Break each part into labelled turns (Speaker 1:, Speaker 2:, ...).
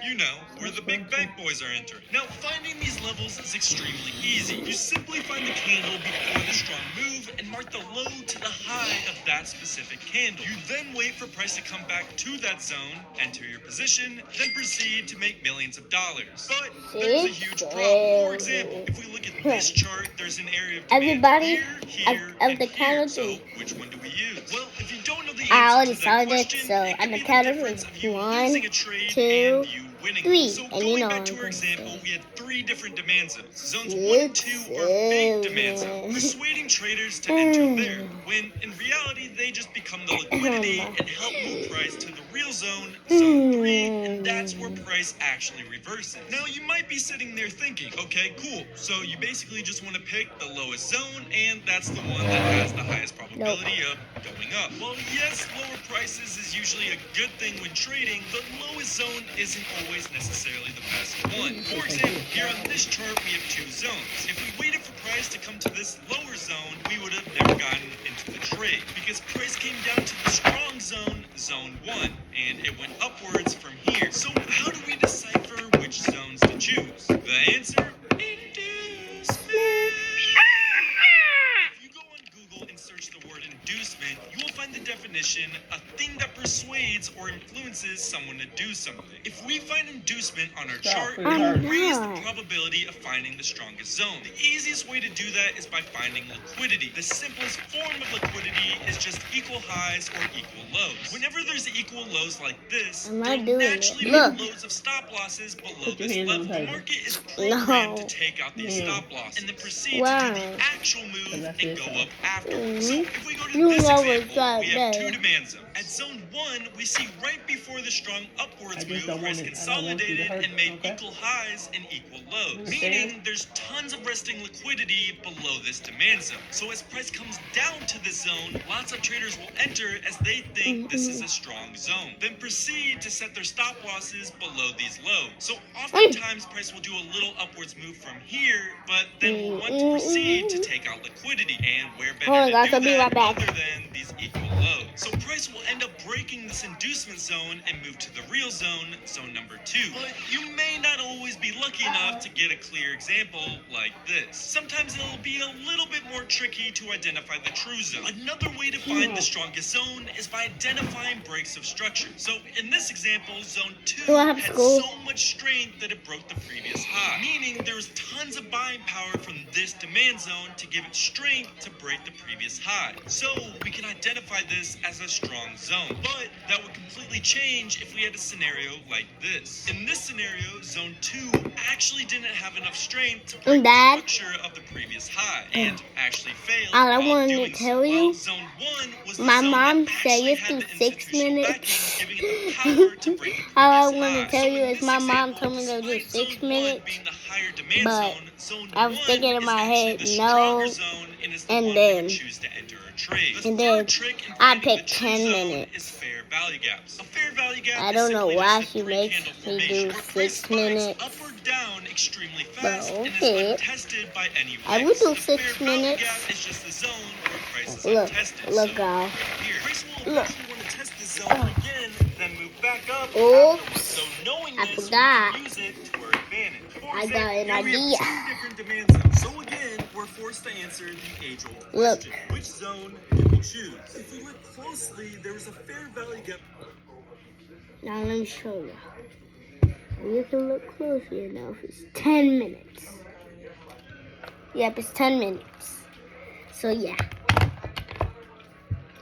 Speaker 1: You know, where the big bank boys are entering. Now, finding these levels is extremely easy. You simply find the candle before the strong move and mark the low to the high of that specific candle. You then wait for price to come back to that zone, enter your position, then proceed to make millions of dollars. But there's a huge problem. For example, if we look at this chart, there's an area of demand here, and here. So, which one do we use? Well, if you don't know the answer to that question, it could be the difference of you losing a trade and you winning.
Speaker 2: 3.
Speaker 1: So going back to our example, we had 3 different demand zones. Zones 1 and 2 are big demand zones, persuading traders to enter there, when in reality they just become the liquidity and help move price to the real zone, zone 3, and that's where price actually reverses. Now you might be sitting there thinking, okay, cool, so you basically just want to pick the lowest zone, and that's the one that has the highest probability of going up. Well, yes, lower prices is usually a good thing when trading, but lowest zone isn't always necessarily the best one. For example, here on this chart we have 2 zones. If we waited for price to come to this lower zone, we would have never gotten into the trade, because price came down to the strong zone, zone 1, and it went upwards from here. So how do we decipher which zones to choose? The answer? Inducement. If you go on Google and search the word inducement, you will find the definition, a thing that persuades or influences someone to do something. If we find inducement on our chart, it will raise the probability of finding the strongest zone. The easiest way to do that is by finding liquidity. The simplest form of liquidity is just equal highs or equal lows. Whenever there's equal lows like this, there will naturally be loads of stop losses below this level. The market is programmed to take out these stop losses and then proceed to do the actual move and go up afterwards. So if we go to this example, we have 2 demand zones. At zone 1, we see right before the strong upwards move, price consolidated and made equal highs and equal lows, meaning there's tons of resting liquidity below this demand zone. So as price comes down to this zone, lots of traders will enter as they think this is a strong zone, then proceed to set their stop losses below these lows. So oftentimes price will do a little upwards move from here, but then will want to proceed to take out liquidity, and where better to do that other than these equal lows. So price will end up breaking this inducement zone and move to the real zone, zone number 2. But you may not always be lucky enough to get a clear example like this. Sometimes it'll be a little bit more tricky to identify the true zone. Another way to find the strongest zone is by identifying breaks of structure. So in this example, zone 2 had so much strength that it broke the previous high, meaning there's tons of buying power from this demand zone to give it strength to break the previous high. So we can identify this as a strong zone. But that would completely change if we had a scenario like this. In this scenario, zone 2 actually didn't have enough strength to break the structure of the previous high and actually failed.
Speaker 2: All I wanted to tell you,
Speaker 1: zone 1 was the
Speaker 2: my
Speaker 1: zone
Speaker 2: mom
Speaker 1: that
Speaker 2: said
Speaker 1: actually
Speaker 2: it
Speaker 1: had
Speaker 2: through
Speaker 1: the
Speaker 2: 6
Speaker 1: institutional
Speaker 2: minutes.
Speaker 1: backing, giving it the power to break the
Speaker 2: All I
Speaker 1: previous
Speaker 2: want
Speaker 1: high.
Speaker 2: to tell
Speaker 1: So
Speaker 2: you
Speaker 1: in
Speaker 2: is
Speaker 1: this
Speaker 2: my mom
Speaker 1: example,
Speaker 2: told me to do
Speaker 1: despite
Speaker 2: 6
Speaker 1: zone 1
Speaker 2: minutes,
Speaker 1: being the higher demand
Speaker 2: but
Speaker 1: zone, zone
Speaker 2: I was
Speaker 1: 1
Speaker 2: thinking in
Speaker 1: is
Speaker 2: my
Speaker 1: actually
Speaker 2: head,
Speaker 1: the
Speaker 2: no,
Speaker 1: stronger zone and is the
Speaker 2: and
Speaker 1: one
Speaker 2: then-
Speaker 1: we would choose to enter a trade. The
Speaker 2: and
Speaker 1: third
Speaker 2: then
Speaker 1: trick in
Speaker 2: I
Speaker 1: finding the
Speaker 2: picked
Speaker 1: true
Speaker 2: 10
Speaker 1: zone
Speaker 2: minutes.
Speaker 1: is fair value gaps. A fair value gap
Speaker 2: I
Speaker 1: is
Speaker 2: don't know
Speaker 1: simply
Speaker 2: why
Speaker 1: just a
Speaker 2: she makes
Speaker 1: three-candle
Speaker 2: me
Speaker 1: formation
Speaker 2: do
Speaker 1: where price
Speaker 2: 6
Speaker 1: spikes
Speaker 2: minutes.
Speaker 1: up or down extremely fast
Speaker 2: But
Speaker 1: and is
Speaker 2: okay,
Speaker 1: untested by any
Speaker 2: I will
Speaker 1: wicks.
Speaker 2: do
Speaker 1: The
Speaker 2: 6
Speaker 1: fair value
Speaker 2: minutes.
Speaker 1: gap is just the zone where price is
Speaker 2: Look,
Speaker 1: untested.
Speaker 2: look,
Speaker 1: So,
Speaker 2: guys.
Speaker 1: right here, price will
Speaker 2: Look.
Speaker 1: eventually want to test this zone again, then move back up
Speaker 2: Oops.
Speaker 1: afterwards. So knowing
Speaker 2: I
Speaker 1: this, we
Speaker 2: forgot.
Speaker 1: can use it to our advantage. For
Speaker 2: I got
Speaker 1: example,
Speaker 2: an
Speaker 1: here we
Speaker 2: idea.
Speaker 1: have 2 different demand zones. So again, we're forced to answer the age-old
Speaker 2: Look.
Speaker 1: question. Which zone do we choose? If we look closely, there is a fair value gap.
Speaker 2: Now let me show you. You can look closely enough. It's 10 minutes. Yep, it's 10 minutes. So yeah.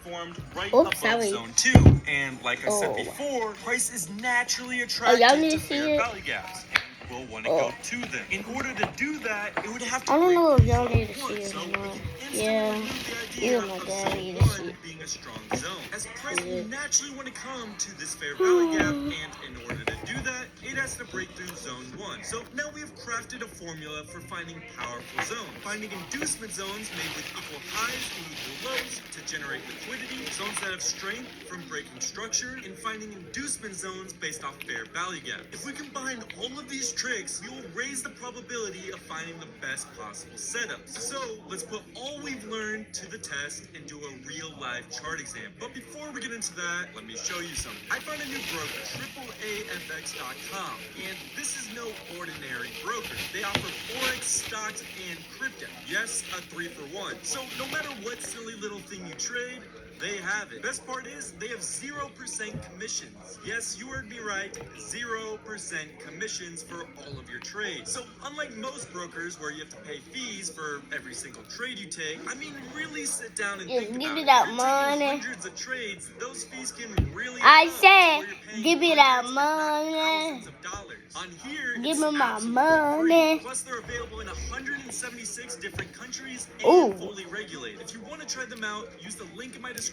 Speaker 1: Formed right
Speaker 2: Oops,
Speaker 1: above
Speaker 2: sorry.
Speaker 1: zone 2, and like I said before, price is naturally attracted
Speaker 2: y'all need
Speaker 1: to
Speaker 2: to see
Speaker 1: fair
Speaker 2: it?
Speaker 1: value gaps. Will want to go to them. In order to do that, it would have to
Speaker 2: I don't
Speaker 1: break
Speaker 2: know if
Speaker 1: through
Speaker 2: y'all
Speaker 1: zone
Speaker 2: need to
Speaker 1: 1.
Speaker 2: see it
Speaker 1: So
Speaker 2: or
Speaker 1: we
Speaker 2: not.
Speaker 1: can instantly
Speaker 2: Yeah,
Speaker 1: remove the idea
Speaker 2: even my
Speaker 1: of
Speaker 2: dad
Speaker 1: zone
Speaker 2: needs to see
Speaker 1: 1
Speaker 2: it.
Speaker 1: being a strong zone, as price
Speaker 2: Yeah.
Speaker 1: will naturally want to come to this fair value gap, and in order to do that, it has to break through zone 1. So now we have crafted a formula for finding powerful zones. Finding inducement zones made with equal highs and equal lows to generate liquidity, zones that have strength from breaking structure, and finding inducement zones based off fair value gap. If we combine all of these tricks, we will raise the probability of finding the best possible setups. So let's put all we've learned to the test and do a real live chart exam. But before we get into that, let me show you something. I found a new broker, AAAFX.com.
Speaker 3: Tom, and this is no ordinary broker. They offer Forex, stocks, and crypto. Yes, a 3-for-1. So no matter what silly little thing you trade, they have it. Best part is they have 0% commissions. Yes, you heard me right. 0% commissions for all of your trades. So unlike most brokers where you have to pay fees for every single trade you take, I mean, really sit down and think
Speaker 2: Give
Speaker 3: about
Speaker 2: me
Speaker 3: it.
Speaker 2: that
Speaker 3: If you're taking
Speaker 2: money.
Speaker 3: hundreds of trades, those fees can really
Speaker 2: I
Speaker 3: add up,
Speaker 2: said,
Speaker 3: where you're paying
Speaker 2: give me that
Speaker 3: hundreds, if not
Speaker 2: money.
Speaker 3: thousands of dollars. On here,
Speaker 2: Give
Speaker 3: it's
Speaker 2: me my
Speaker 3: absolutely free.
Speaker 2: money.
Speaker 3: Plus, they're available in 176 different countries
Speaker 2: Ooh.
Speaker 3: and fully regulated. If you want to try them out, use the link in my description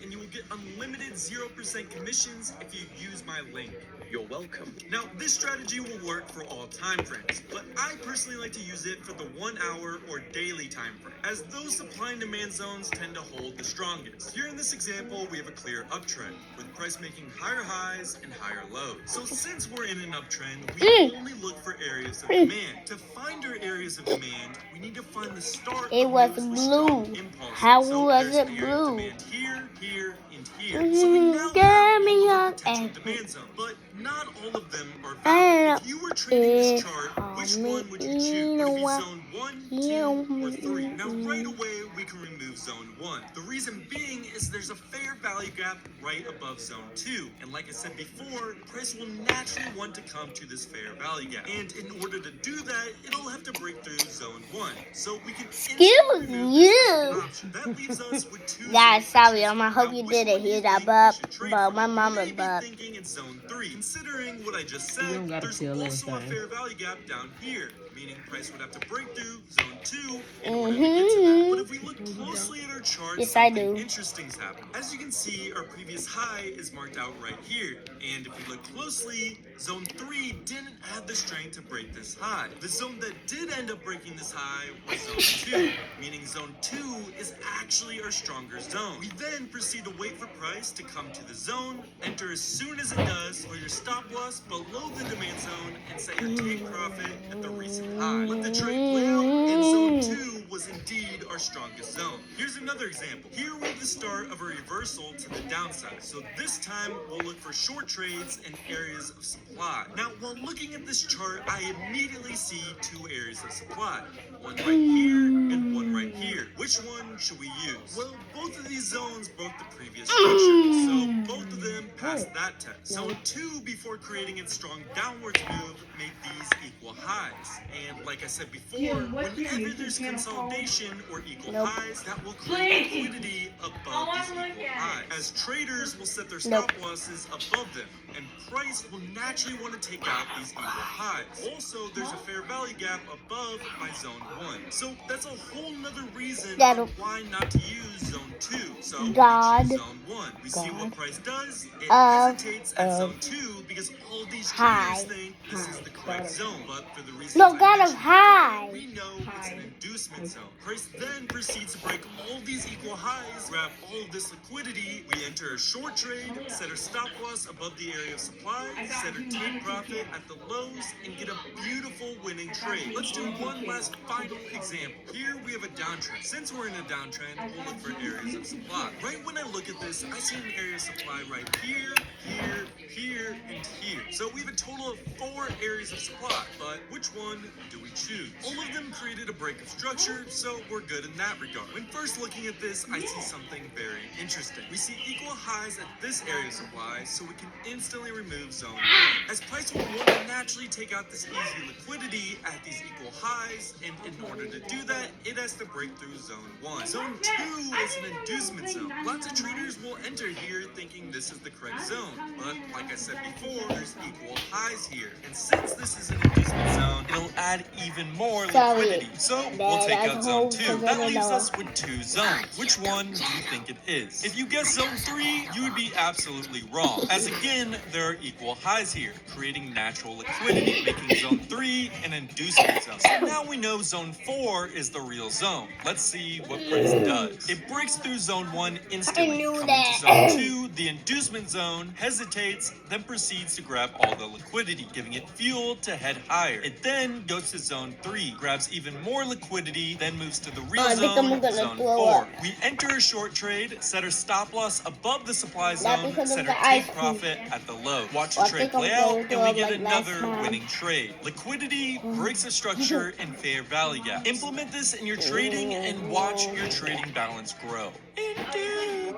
Speaker 3: and you will get unlimited 0% commissions if you use my link. You're welcome. Now, this strategy will work for all time frames, but I personally like to use it for the 1 hour or daily time frame, as those supply and demand zones tend to hold the strongest. Here in this example, we have a clear uptrend, with the price making higher highs and higher lows. So since we're in an uptrend, we only look for areas of demand. To find our areas of demand, we need to find the start
Speaker 2: It
Speaker 3: of
Speaker 2: was
Speaker 3: moves with
Speaker 2: blue.
Speaker 3: strong impulses.
Speaker 2: How
Speaker 3: So
Speaker 2: was
Speaker 3: there's
Speaker 2: it
Speaker 3: an area of
Speaker 2: blue?
Speaker 3: demand here, here, and here. So we now
Speaker 2: Give
Speaker 3: have
Speaker 2: me
Speaker 3: all
Speaker 2: your
Speaker 3: of the potential
Speaker 2: egg.
Speaker 3: demand zone, but not all of them are
Speaker 2: I
Speaker 3: valid. If you were trading this chart, which one would you choose? Would it be
Speaker 2: what?
Speaker 3: zone 1, 2, or 3? Now, right away, we can remove zone 1. The reason being is there's a fair value gap right above zone 2. And like I said before, price will naturally want to come to this fair value gap. And in order to do that, it'll have to break through zone 1. So we can instantly
Speaker 2: Excuse
Speaker 3: remove
Speaker 2: you.
Speaker 3: the second option. That leaves us with 2
Speaker 2: Guys,
Speaker 3: zones.
Speaker 2: sorry, I hope
Speaker 3: Now,
Speaker 2: you
Speaker 3: which
Speaker 2: didn't
Speaker 3: one do
Speaker 2: hear
Speaker 3: you
Speaker 2: that
Speaker 3: think we
Speaker 2: burp,
Speaker 3: should trade
Speaker 2: but
Speaker 3: for?
Speaker 2: my
Speaker 3: You
Speaker 2: mama
Speaker 3: may be
Speaker 2: burped.
Speaker 3: thinking it's zone 3. Considering what I just
Speaker 4: You
Speaker 3: said,
Speaker 4: don't gotta
Speaker 3: there's
Speaker 4: kill
Speaker 3: also a
Speaker 4: anything.
Speaker 3: fair value gap down here, meaning price would have to break through zone 2 in order to get to that. But if we look closely at our chart,
Speaker 2: Yes, I
Speaker 3: something
Speaker 2: do.
Speaker 3: interesting's happened. As you can see, our previous high is marked out right here. And if we look closely, zone 3 didn't have the strength to break this high. The zone that did end up breaking this high was zone 2, meaning zone 2 is actually our stronger zone. We then proceed to wait for price to come to the zone, enter as soon as it does, or your stop loss below the demand zone, and set your take profit at the recent high. Let the trade play out, and zone 2 was indeed our strongest zone. Here's another example. Here we have the start of a reversal to the downside. So this time we'll look for short trades and areas of supply. Now, while looking at this chart, I immediately see 2 areas of supply. One right here and one right here. Which one should we use? Well, both of these zones broke the previous structure, so both of them passed that test. Zone 2, before creating its strong downwards move, made these equal highs. And like I said before,
Speaker 5: Jim, what's your
Speaker 3: whenever
Speaker 5: YouTube
Speaker 3: there's
Speaker 5: channel called?
Speaker 3: consolidation or equal
Speaker 2: Nope.
Speaker 3: highs, that will create
Speaker 5: Please.
Speaker 3: liquidity above
Speaker 5: I
Speaker 3: these
Speaker 5: wanna look
Speaker 3: equal
Speaker 5: at
Speaker 3: highs.
Speaker 5: it.
Speaker 3: As traders will set their
Speaker 2: Nope.
Speaker 3: stop losses above them, and price will naturally want to take out these equal highs. Also, there's a fair value gap above my zone 1. So that's a whole nother reason
Speaker 2: That'll-
Speaker 3: why not to use zone 2. So
Speaker 2: God.
Speaker 3: we choose zone 1. We see what
Speaker 2: God.
Speaker 3: price does. It
Speaker 2: Of-
Speaker 3: hesitates at
Speaker 2: of-
Speaker 3: zone 2 because all these
Speaker 2: High.
Speaker 3: traders think this is the correct zone. But for the reasons
Speaker 2: No,
Speaker 3: I
Speaker 2: God of
Speaker 3: mentioned
Speaker 2: high.
Speaker 3: before, we know it's an inducement zone. Price then proceeds to break all these equal highs, grab all of this liquidity. We enter a short trade, set our stop loss above the area of supply, set our take profit at the lows, and get a beautiful winning trade. Let's do one last final example. Here we have a downtrend. Since we're in a downtrend, we'll look for areas of supply. Right when I look at this, I see an area of supply right here, here, here, and here. So we have a total of 4 areas of supply, but which one do we choose? All of them created a break of structure, so we're good in that regard. When first looking at this, I see something very interesting. We see equal highs at this area of supply, so we can instantly remove zone 1. As price will want to naturally take out this easy liquidity at these equal highs, and in order to do that, it has to break through zone 1. Zone 2 is an inducement zone. Lots of traders will enter here thinking this is the correct zone, but like I said before, there's equal highs here. And since this is an inducement zone, it'll add even more
Speaker 2: Sorry.
Speaker 3: liquidity. So we'll take
Speaker 2: That's
Speaker 3: out zone
Speaker 2: whole
Speaker 3: 2. That leaves
Speaker 2: vanilla.
Speaker 3: us with 2 zones. Which one do you think it is? If you guess zone 3, you would be absolutely wrong. As again, there are equal highs here, creating natural liquidity, making zone 3 an inducement zone. So now we know zone 4 is the real zone. Let's see what price does. It breaks through zone 1 instantly.
Speaker 2: I knew
Speaker 3: Coming
Speaker 2: that.
Speaker 3: to zone 2, the inducement zone hesitates, then proceeds to grab all the liquidity, giving it fuel to head higher. It then then goes to zone 3, grabs even more liquidity, then moves to the real
Speaker 2: I think
Speaker 3: zone,
Speaker 2: I'm gonna
Speaker 3: zone
Speaker 2: throw
Speaker 3: 4.
Speaker 2: up.
Speaker 3: We enter a short trade, set our stop loss above the supply
Speaker 2: Not
Speaker 3: zone,
Speaker 2: because of
Speaker 3: set
Speaker 2: the
Speaker 3: our
Speaker 2: ice
Speaker 3: take
Speaker 2: cream.
Speaker 3: profit at the low. Watch the
Speaker 2: Well, I
Speaker 3: trade
Speaker 2: think I'm
Speaker 3: play out,
Speaker 2: gonna
Speaker 3: and
Speaker 2: throw
Speaker 3: we
Speaker 2: up
Speaker 3: get
Speaker 2: like last
Speaker 3: another
Speaker 2: time.
Speaker 3: winning trade. Liquidity breaks the structure and fair value gap. Implement this in your trading and watch your trading balance grow. Indeed.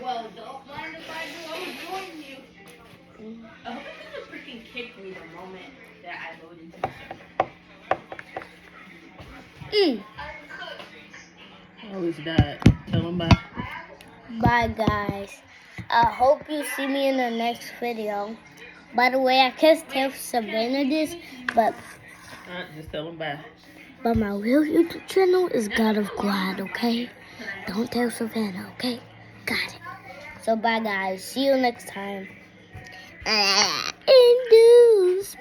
Speaker 4: Well, don't mind if I do. I'm joining you. I hope it doesn't freaking kick me the moment that I load into the server.
Speaker 5: Oh, he's died. Tell him bye.
Speaker 2: Bye, guys. I hope you see me in the next video. By the way, I can't tell Savannah this, but
Speaker 5: Just tell him bye.
Speaker 2: my real YouTube channel is God of Glad, okay? Don't tell Savannah, okay? Got it. So bye, guys. See you next time. Induce.